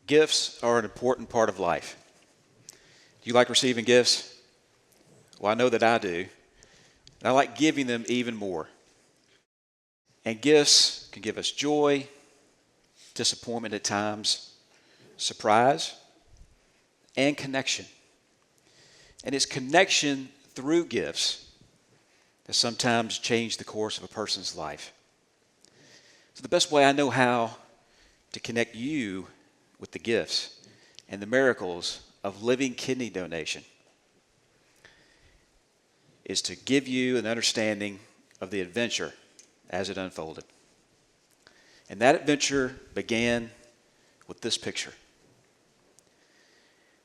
Gifts are an important part of life. Do you like receiving gifts? Well, I know that I do. And I like giving them even more. And gifts can give us joy, disappointment at times, surprise, and connection. And it's connection through gifts that sometimes change the course of a person's life. So the best way I know how to connect you with the gifts and the miracles of living kidney donation is to give you an understanding of the adventure as it unfolded. And that adventure began with this picture.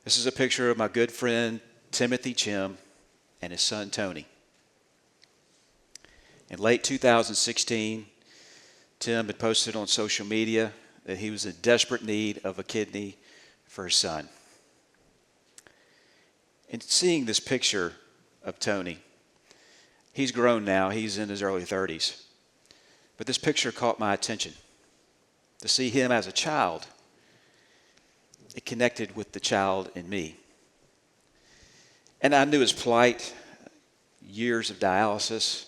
This is a picture of my good friend Timothy Chim and his son Tony. In late 2016, Tim had posted on social media that he was in desperate need of a kidney for his son. And seeing this picture of Tony, he's grown now, he's in his early 30s. But this picture caught my attention. To see him as a child, it connected with the child in me. And I knew his plight, years of dialysis,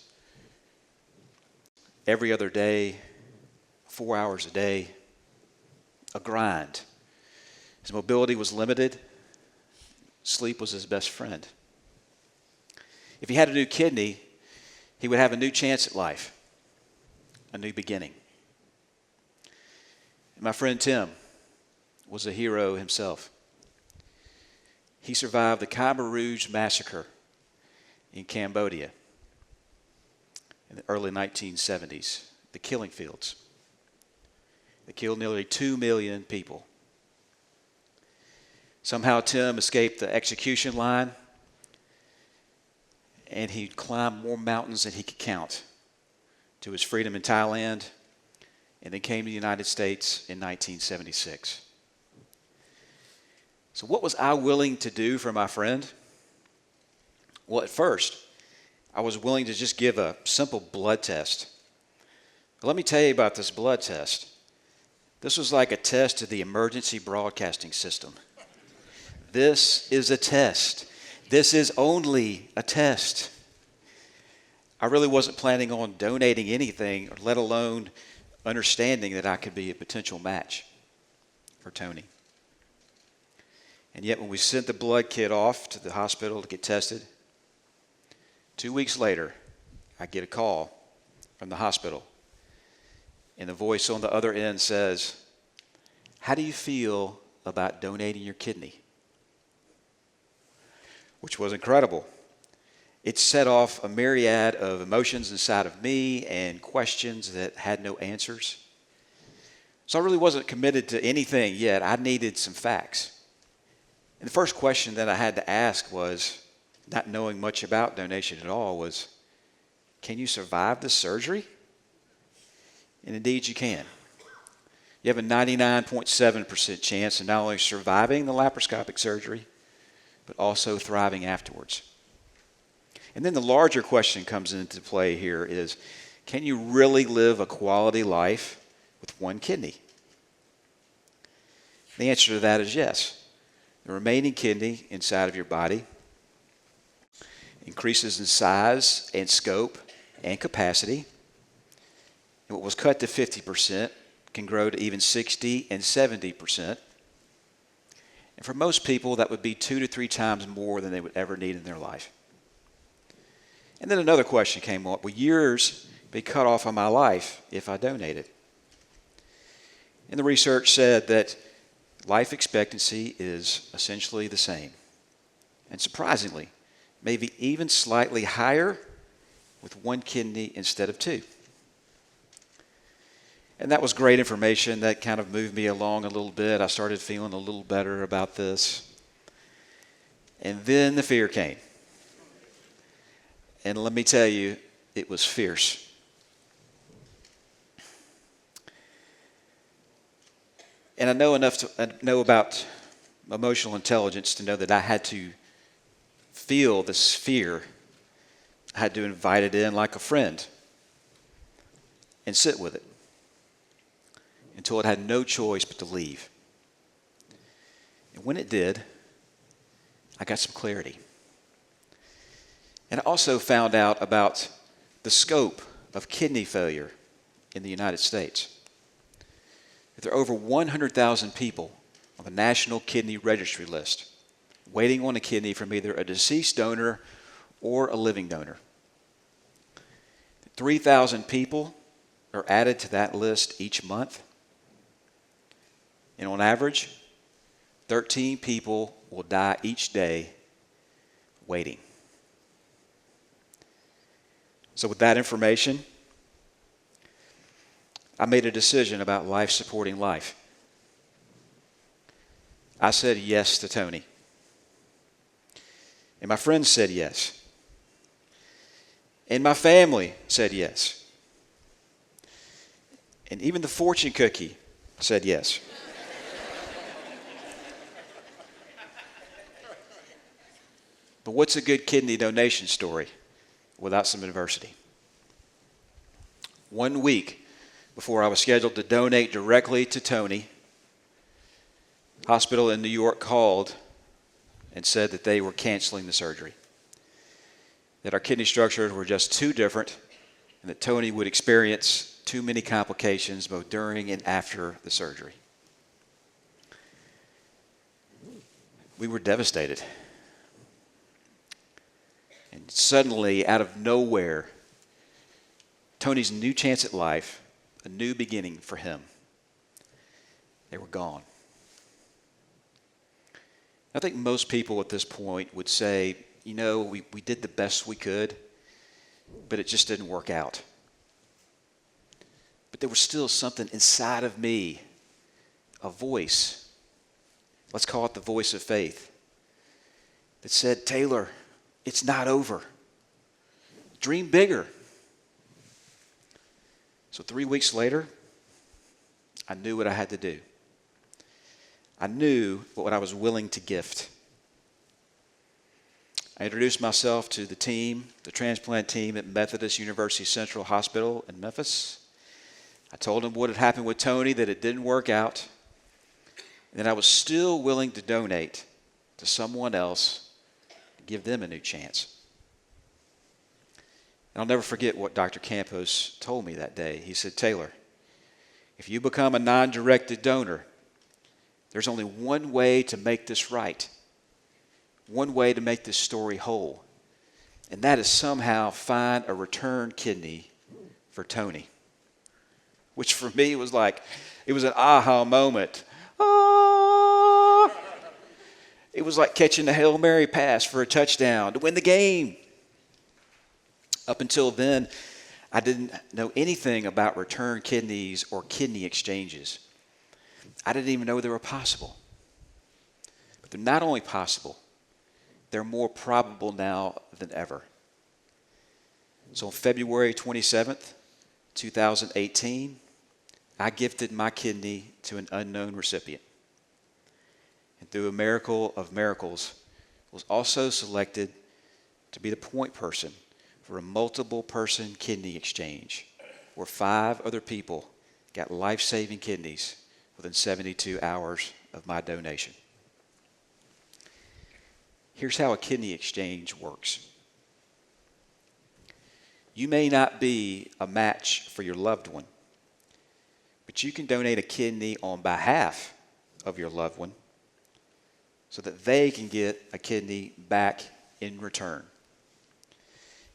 every other day, 4 hours a day, a grind. His mobility was limited. Sleep was his best friend. If he had a new kidney, he would have a new chance at life, a new beginning. And my friend Tim was a hero himself. He survived the Khmer Rouge massacre in Cambodia in the early 1970s, the killing fields. They killed nearly 2 million people. Somehow Tim escaped the execution line, and he climbed more mountains than he could count to his freedom in Thailand, and then came to the United States in 1976. So what was I willing to do for my friend? Well, at first, I was willing to just give a simple blood test. But let me tell you about this blood test. This was like a test to the emergency broadcasting system. This is a test. This is only a test. I really wasn't planning on donating anything, let alone understanding that I could be a potential match for Tony. And yet when we sent the blood kit off to the hospital to get tested, 2 weeks later, I get a call from the hospital. And the voice on the other end says, "How do you feel about donating your kidney?" Which was incredible. It set off a myriad of emotions inside of me and questions that had no answers. So I really wasn't committed to anything yet. I needed some facts. And the first question that I had to ask was, not knowing much about donation at all, was, can you survive the surgery? And indeed you can. You have a 99.7% chance of not only surviving the laparoscopic surgery, but also thriving afterwards. And then the larger question comes into play here is, can you really live a quality life with one kidney? The answer to that is yes. The remaining kidney inside of your body increases in size and scope and capacity. And what was cut to 50% can grow to even 60 and 70%. And for most people, that would be 2 to 3 times more than they would ever need in their life. And then another question came up. Will years be cut off of my life if I donated? And the research said that life expectancy is essentially the same. And surprisingly, maybe even slightly higher with one kidney instead of 2. And that was great information. That kind of moved me along a little bit. I started feeling a little better about this. And then the fear came. And let me tell you, it was fierce. And I know enough to know about emotional intelligence to know that I had to feel this fear. I had to invite it in like a friend and sit with it until it had no choice but to leave. And when it did, I got some clarity. And I also found out about the scope of kidney failure in the United States. There are over 100,000 people on the National Kidney Registry list waiting on a kidney from either a deceased donor or a living donor. 3,000 people are added to that list each month. And on average, 13 people will die each day waiting. So with that information, I made a decision about life supporting life. I said yes to Tony. And my friends said yes. And my family said yes. And even the fortune cookie said yes. But what's a good kidney donation story without some adversity? 1 week before I was scheduled to donate directly to Tony, hospital in New York called and said that they were canceling the surgery, that our kidney structures were just too different, and that Tony would experience too many complications both during and after the surgery. We were devastated. And suddenly, out of nowhere, Tony's new chance at life, a new beginning for him, they were gone. I think most people at this point would say, you know, we did the best we could, but it just didn't work out. But there was still something inside of me, a voice, let's call it the voice of faith, that said, Taylor, it's not over. Dream bigger. So 3 weeks later, I knew what I had to do. I knew what I was willing to gift. I introduced myself to the team, the transplant team at Methodist University Central Hospital in Memphis. I told them what had happened with Tony, that it didn't work out, and that I was still willing to donate to someone else, give them a new chance. And I'll never forget what Dr. Campos told me that day. He said, Taylor, if you become a non-directed donor, there's only one way to make this right, one way to make this story whole, and that is somehow find a return kidney for Tony. Which for me was like, it was an aha moment. Ah! It was like catching the Hail Mary pass for a touchdown to win the game. Up until then, I didn't know anything about return kidneys or kidney exchanges. I didn't even know they were possible. But they're not only possible, they're more probable now than ever. So on February 27th, 2018, I gifted my kidney to an unknown recipient. And through a miracle of miracles, was also selected to be the point person for a multiple person kidney exchange, where 5 other people got life-saving kidneys within 72 hours of my donation. Here's how a kidney exchange works. You may not be a match for your loved one, but you can donate a kidney on behalf of your loved one so that they can get a kidney back in return.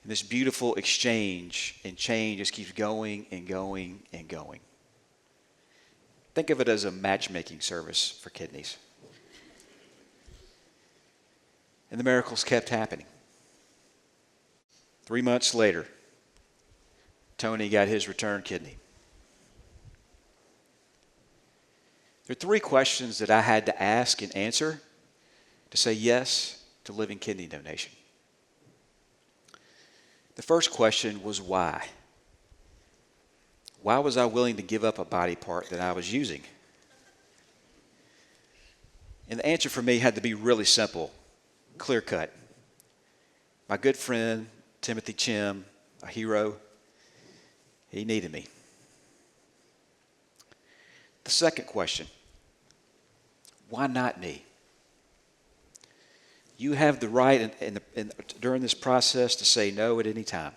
And this beautiful exchange and change just keeps going and going and going. Think of it as a matchmaking service for kidneys. And the miracles kept happening. 3 months later, Tony got his return kidney. There are 3 questions that I had to ask and answer to say yes to living kidney donation. The first question was why? Why was I willing to give up a body part that I was using? And the answer for me had to be really simple, clear cut. My good friend, Timothy Chim, a hero, he needed me. The second question, why not me? You have the right during this process to say no at any time.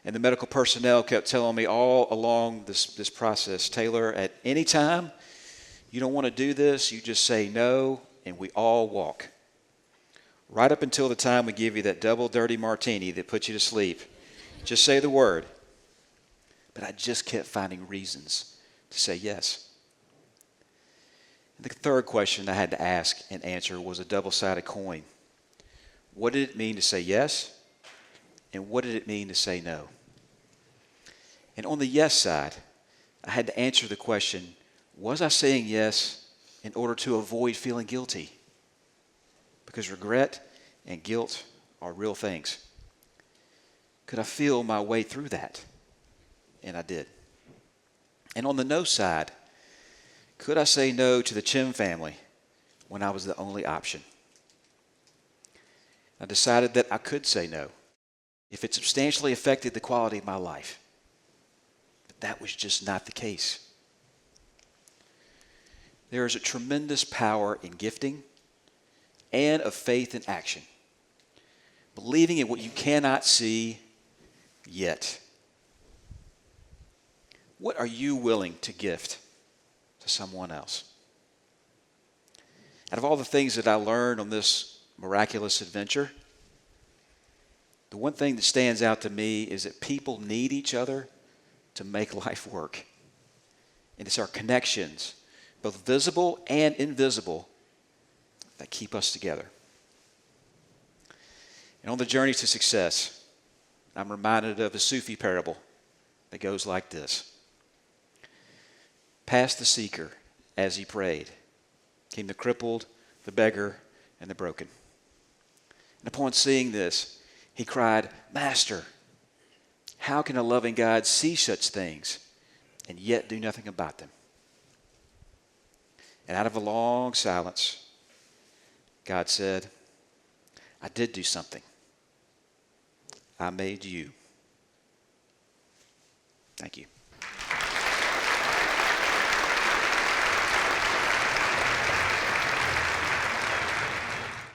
And the medical personnel kept telling me all along this process, Taylor, at any time you don't want to do this, you just say no, and we all walk. Right up until the time we give you that double dirty martini that puts you to sleep. Just say the word. But I just kept finding reasons to say yes. And the third question I had to ask and answer was a double-sided coin. What did it mean to say yes? And what did it mean to say no? And on the yes side, I had to answer the question, was I saying yes in order to avoid feeling guilty? Because regret and guilt are real things. Could I feel my way through that? And I did. And on the no side, could I say no to the Chim family when I was the only option? I decided that I could say no if it substantially affected the quality of my life. But that was just not the case. There is a tremendous power in gifting and of faith in action. Believing in what you cannot see yet. What are you willing to gift to someone else? Out of all the things that I learned on this miraculous adventure, the one thing that stands out to me is that people need each other to make life work. And it's our connections, both visible and invisible, that keep us together. And on the journey to success, I'm reminded of a Sufi parable that goes like this. Past the seeker, as he prayed, came the crippled, the beggar, and the broken. And upon seeing this, he cried, Master, how can a loving God see such things and yet do nothing about them? And out of a long silence, God said, I did do something. I made you. Thank you.